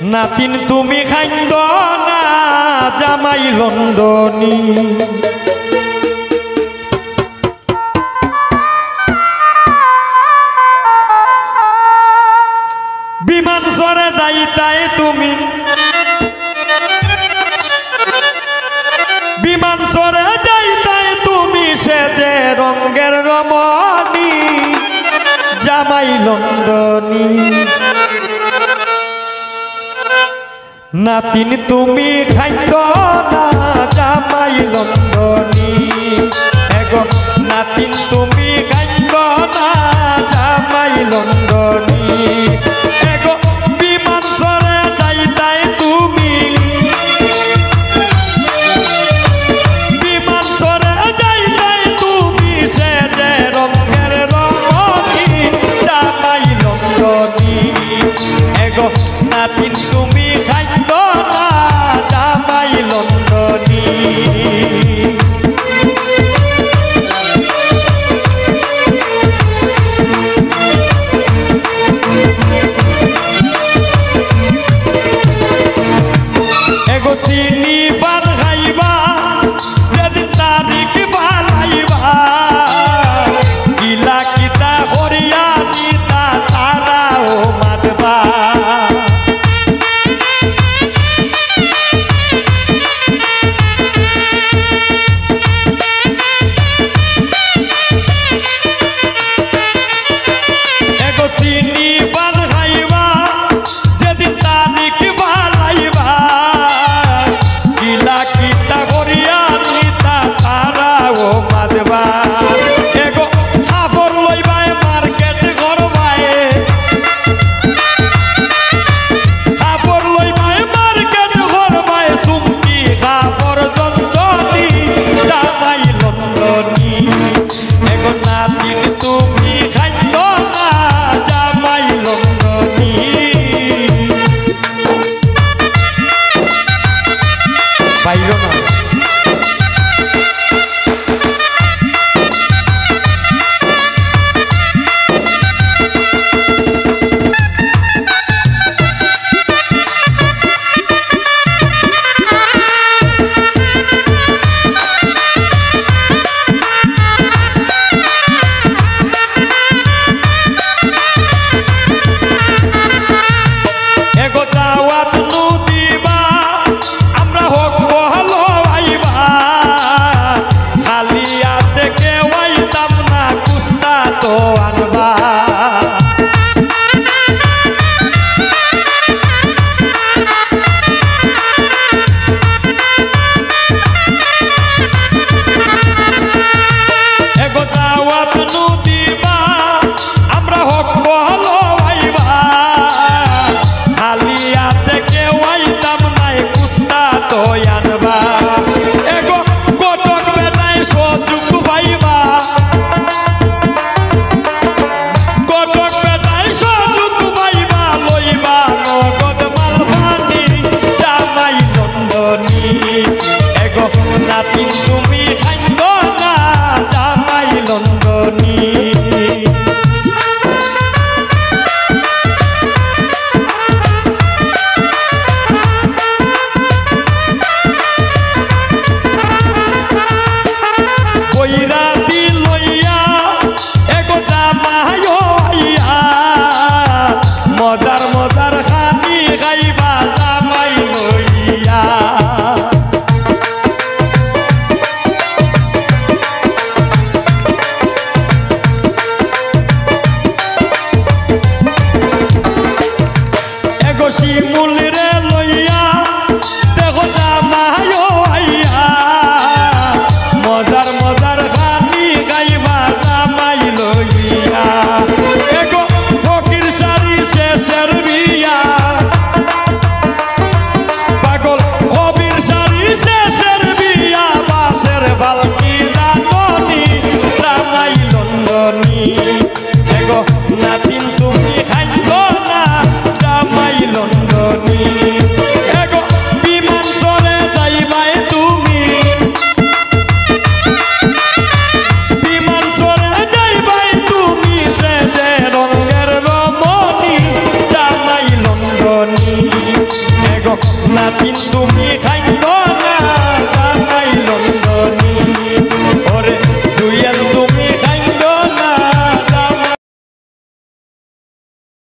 নাতিন তুমি খাইন্দ না জামাই লন্ডনী বিমান সরে যাইতাই তুমি বিমান সরে যাইতাই তুমি সেজে রঙের রমণী জামাই লন্ডনী নাতিন তুমি খাইন্দ না জামাই লন্ডনী এগো নাতিন তুমি খাইন্দ না জামাই লন্ডনী এগো বিমান সরে যাইতাই তুমি বিমান সরে যাইতাই তুমি সেজে রঙের রমণী জামাই লন্ডনী এগো নাতিন তুমি খাইন্দ না জামাই লন্ডনী এগো চিনি পান খাইবা যেদিন তারিখ বালাইবা গিলা কিতা করিয়া দিতা তারাও মাতবা এগো চিনি পান খাইবা যেদিন তারিখ বালাইবা গিলা কিতা করিয়া নিতা তারাও মাতবা এগো খাবর লইবাই মার্কেট করবাই খাবর লইবাই মার্কেট করবাই সুমকি খাবর জঞ্জনী জামাই লন্ডনী এগো নাতিন তুমি খাইন্দ না জামাই লন্ডনী বাইরো না এগো দাওয়াত নু দিবা আমরা হোক বহলো আইবা খালি হাতে কেউ আইতাম না কুস্তা তো আনবা এগো দাওয়াত নু দিবা আমরা হোক বহলো আইবা খালি হাতে কেউ আইতাম নাই কুস্তা তো আনবা এগো কটক বেটাই সুযোগ পাইবা কটক বেটাই সুযোগ পাইবা লইবা নগদ মালবানি জামাই লন্ডনী এগো নাতিন তুমি খাইন্দ না জামাই লন্ডনী কইরা দি লইয়া এগো জামাই আইয়া মজার মজার খানি খাইবা জামাই লইয়া এগো শিমুল রে লইয়া দেখো জামাই আইয়া মজার মজার খানি খাইবা জামাই লইয়া এগো ফকির শাড়ি শেষের বিয়া পাগল কবির শাড়ি শেষের বিয়া বাসের বালকি জাননী জামাই লন্ডনী এগো নাতিন তুমি খাইন্দ না জামাই লন্ডনী দিন তুমি খাই